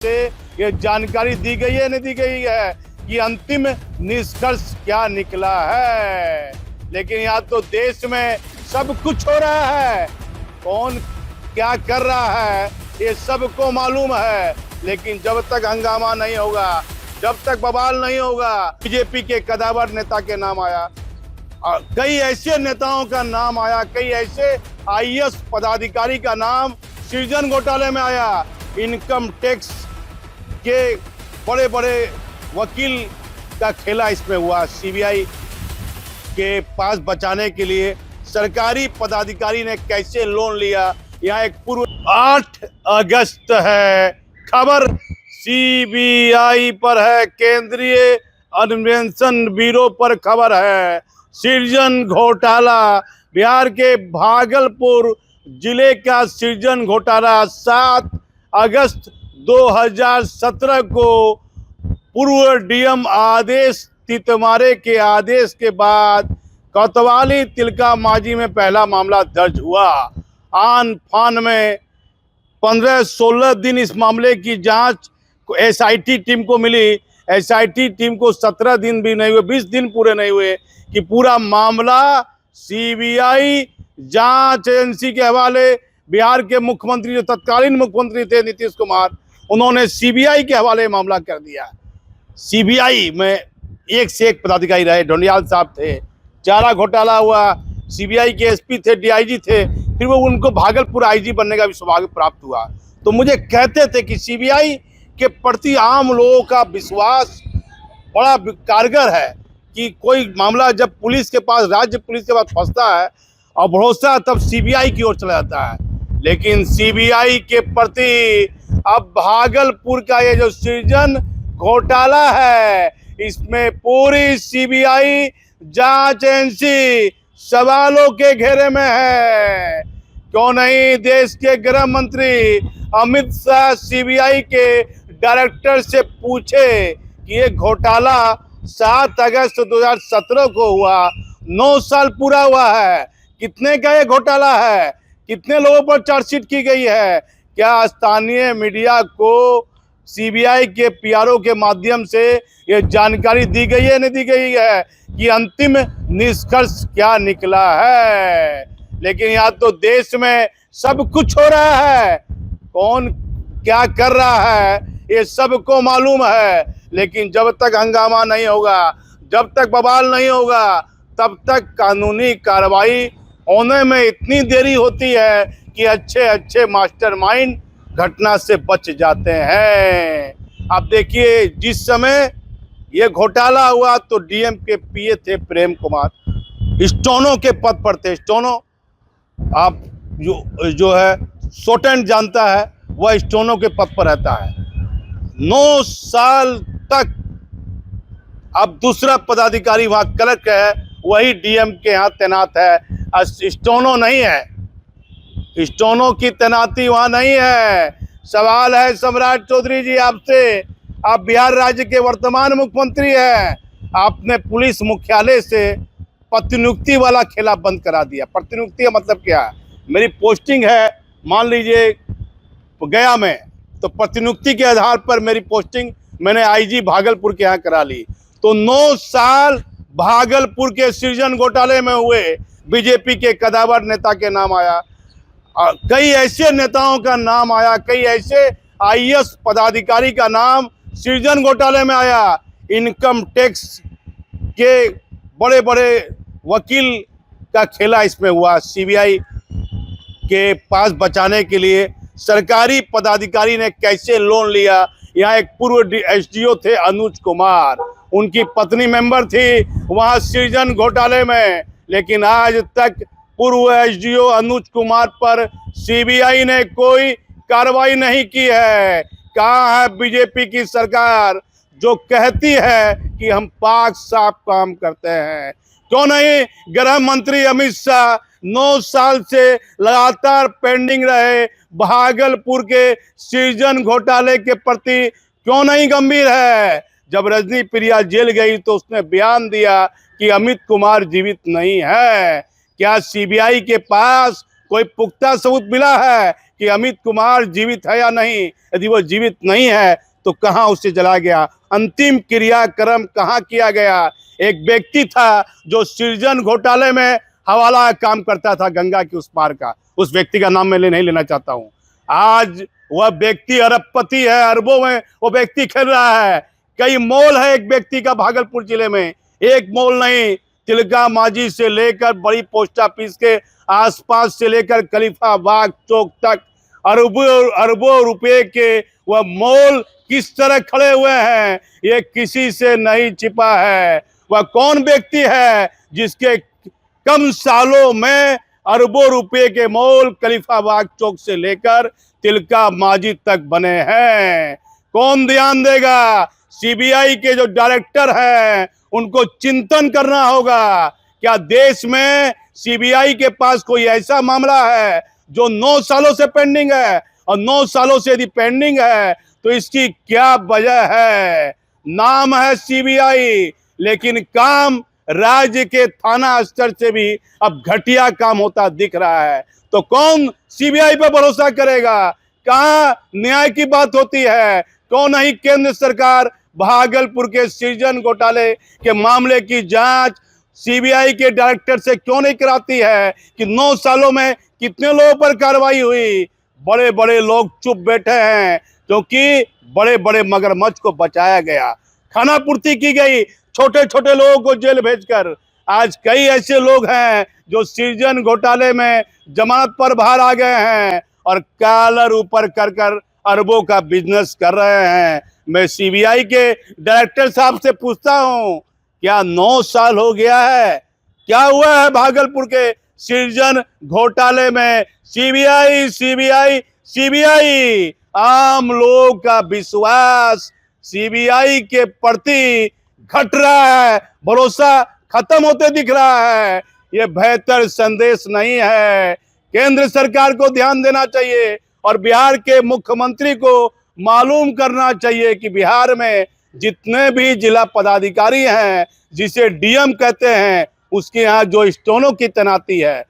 से ये जानकारी दी गई है नहीं दी गई है कि अंतिम निष्कर्ष क्या निकला है। लेकिन यहाँ तो देश में सब कुछ हो रहा है, कौन क्या कर रहा है ये सबको मालूम है। लेकिन जब तक हंगामा नहीं होगा, जब तक बवाल नहीं होगा, बीजेपी के कदावर नेता के नाम आया, कई ऐसे नेताओं का नाम आया, कई ऐसे आईएएस पदाधिकारी का नाम सृजन घोटाले में आया। इनकम टैक्स के बड़े बड़े वकील का खेला इसमें हुआ। सीबीआई के पास बचाने के लिए सरकारी पदाधिकारी ने कैसे लोन लिया, यहाँ एक पूर्व 8 अगस्त है, खबर सीबीआई पर है, केंद्रीय अन्वेषण ब्यूरो पर खबर है। सृजन घोटाला, बिहार के भागलपुर जिले का सृजन घोटाला 7 अगस्त 2017 को पूर्व डीएम आदेश तितमारे के आदेश के बाद कोतवाली तिलका मांझी में पहला मामला दर्ज हुआ। आन फान में 15-16 दिन इस मामले की जांच एसआईटी टीम को मिली। एसआईटी टीम को 17 दिन भी नहीं हुए, 20 दिन पूरे नहीं हुए कि पूरा मामला सीबीआई जांच एजेंसी के हवाले। बिहार के मुख्यमंत्री जो तत्कालीन मुख्यमंत्री थे नीतीश कुमार, उन्होंने सीबीआई के हवाले मामला कर दिया। सीबीआई में एक से एक पदाधिकारी रहे, ढोंडियाल साहब थे, चारा घोटाला हुआ, सीबीआई के एसपी थे, डीआईजी थे, फिर वो उनको भागलपुर आईजी बनने का भी सौभाग्य प्राप्त हुआ। तो मुझे कहते थे कि सीबीआई के प्रति आम लोगों का विश्वास बड़ा कारगर है कि कोई मामला जब पुलिस के पास, राज्य पुलिस के पास फंसता है और भरोसा तब सीबीआई की ओर चला जाता है। लेकिन सीबीआई के प्रति अब भागलपुर का ये जो सृजन घोटाला है, इसमें पूरी सीबीआई जांच एजेंसी सवालों के घेरे में है। क्यों नहीं देश के गृह मंत्री अमित शाह सीबीआई के डायरेक्टर से पूछे कि ये घोटाला 7 अगस्त 2017 को हुआ, 9 साल पूरा हुआ है, कितने का ये घोटाला है, कितने लोगों पर चार्जशीट की गई है। क्या स्थानीय मीडिया को सीबीआई के पीआरओ के माध्यम से ये जानकारी दी गई है नहीं दी गई है कि अंतिम निष्कर्ष क्या निकला है। लेकिन यहाँ तो देश में सब कुछ हो रहा है, कौन क्या कर रहा है ये सबको मालूम है। लेकिन जब तक हंगामा नहीं होगा, जब तक बवाल नहीं होगा, तब तक कानूनी कार्रवाई होने में इतनी देरी होती है कि अच्छे अच्छे मास्टरमाइंड घटना से बच जाते हैं। अब देखिए, जिस समय ये घोटाला हुआ तो डीएम के पीए थे प्रेम कुमार, स्टोनो के पद पर थे। स्टोनो आप जो है सोटेंट जानता है, वह स्टोनो के पद पर रहता है 9 साल तक। अब दूसरा पदाधिकारी वहां क्लर्क है, वही डीएम के यहाँ तैनात है, स्टोनो नहीं है। स्टोनो की तैनाती वहां नहीं है। सवाल है सम्राट चौधरी जी आपसे, आप बिहार राज्य के वर्तमान मुख्यमंत्री हैं, आपने पुलिस मुख्यालय से प्रतिनियुक्ति वाला खेला बंद करा दिया। प्रतिनियुक्ति का मतलब क्या है? मेरी पोस्टिंग है मान लीजिए गया में, तो प्रतिनियुक्ति के आधार पर मेरी पोस्टिंग मैंने आईजी भागलपुर के यहाँ करा ली। तो 9 साल भागलपुर के सृजन घोटाले में हुए, बीजेपी के कदावर नेता के नाम आया, कई ऐसे नेताओं का नाम आया, कई ऐसे आईएएस पदाधिकारी का नाम सृजन घोटाले में आया। इनकम टैक्स के बड़े बड़े वकील का खेला इसमें हुआ। सीबीआई के पास बचाने के लिए सरकारी पदाधिकारी ने कैसे लोन लिया, यहाँ एक पूर्व एसडीओ थे अनुज कुमार, उनकी पत्नी मेंबर थी वहां सृजन घोटाले में। लेकिन आज तक पूर्व एसडीओ अनुज कुमार पर सीबीआई ने कोई कार्रवाई नहीं की है। कहाँ है बीजेपी की सरकार जो कहती है कि हम पाक साफ काम करते हैं? क्यों नहीं गृह मंत्री अमित शाह 9 साल से लगातार पेंडिंग रहे भागलपुर के सृजन घोटाले के प्रति क्यों नहीं गंभीर है? जब रजनी प्रिया जेल गई तो उसने बयान दिया कि अमित कुमार जीवित नहीं है। क्या सीबीआई के पास कोई पुख्ता सबूत मिला है कि अमित कुमार जीवित है या नहीं। यदि वो जीवित नहीं है तो कहां उसे जलाया गया, अंतिम क्रियाक्रम कहां किया गया। एक व्यक्ति था जो सृजन घोटाले में हवाला काम करता था गंगा के उस पार का, उस व्यक्ति का नाम मैं नहीं लेना चाहता हूं। आज वह व्यक्ति अरबपति है, अरबों में वो व्यक्ति खेल रहा है। कई मॉल है एक व्यक्ति का भागलपुर जिले में, एक मॉल नहीं, तिलका मांझी से लेकर बड़ी पोस्ट ऑफिस के आसपास से लेकर खलीफाबाग चौक तक अरबों अरबों रुपए के वह मॉल किस तरह खड़े हुए हैं, ये किसी से नहीं छिपा है। वह कौन व्यक्ति है जिसके कम सालों में अरबों रुपए के मॉल खलीफाबाग चौक से लेकर तिलका मांझी तक बने हैं। कौन ध्यान देगा। सीबीआई के जो डायरेक्टर हैं उनको चिंतन करना होगा। क्या देश में सीबीआई के पास कोई ऐसा मामला है जो 9 सालों से पेंडिंग है, और 9 सालों से यदि पेंडिंग है तो इसकी क्या वजह है। नाम है सीबीआई, लेकिन काम राज्य के थाना स्तर से भी अब घटिया काम होता दिख रहा है। तो कौन सीबीआई पर भरोसा करेगा। कहां न्याय की बात होती है। कौन नहीं केंद्र सरकार भागलपुर के सृजन घोटाले के मामले की जांच सीबीआई के डायरेक्टर से क्यों नहीं कराती है कि 9 सालों में कितने लोगों पर कार्रवाई हुई। बड़े बड़े लोग चुप बैठे हैं क्योंकि बड़े बड़े मगरमच्छ को बचाया गया, खाना पूर्ति की गई छोटे छोटे लोगों को जेल भेजकर। आज कई ऐसे लोग हैं जो सृजन घोटाले में जमानत पर बाहर आ गए हैं और कॉलर ऊपर कर कर अरबों का बिजनेस कर रहे हैं। मैं सीबीआई के डायरेक्टर साहब से पूछता हूं, क्या 9 साल हो गया है, क्या हुआ है भागलपुर के सृजन घोटाले में। सीबीआई सीबीआई सीबीआई, आम लोगों का विश्वास सीबीआई के प्रति घट रहा है, भरोसा खत्म होते दिख रहा है। ये बेहतर संदेश नहीं है। केंद्र सरकार को ध्यान देना चाहिए और बिहार के मुख्यमंत्री को मालूम करना चाहिए कि बिहार में जितने भी जिला पदाधिकारी हैं, जिसे डीएम कहते हैं, उसके यहाँ जो स्टोनो की तैनाती है,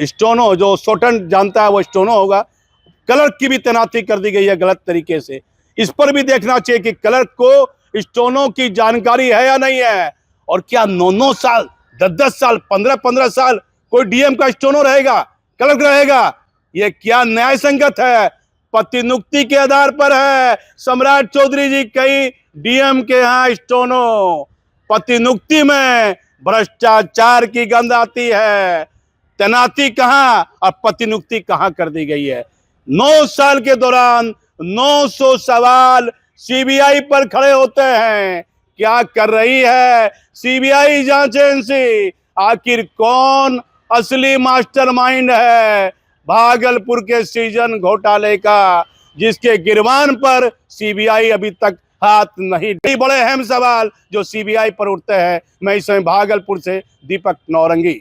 स्टोनो जो सोटन जानता है वो स्टोनो होगा, क्लर्क की भी तैनाती कर दी गई है गलत तरीके से। इस पर भी देखना चाहिए कि क्लर्क को स्टोनो की जानकारी है या नहीं है। और क्या 9-9 साल 10-10 साल 15-15 साल कोई डीएम का स्टोनो रहेगा, क्लर्क रहेगा। ये क्या न्याय संगत है। प्रतिनियुक्ति के आधार पर है। सम्राट चौधरी जी कई डीएम के यहाँ स्टोनो, प्रतिनियुक्ति में भ्रष्टाचार की गंध आती है। तैनाती कहां और प्रतिनियुक्ति कहां कर दी गई है। 9 साल के दौरान 900 सवाल सीबीआई पर खड़े होते हैं। क्या कर रही है सीबीआई जांच एजेंसी। आखिर कौन असली मास्टरमाइंड है भागलपुर के सृजन घोटाले का, जिसके गिरबान पर सीबीआई अभी तक हाथ नहीं। बड़े अहम सवाल जो सीबीआई पर उठते हैं। मैं इस समय भागलपुर से दीपक नौरंगी।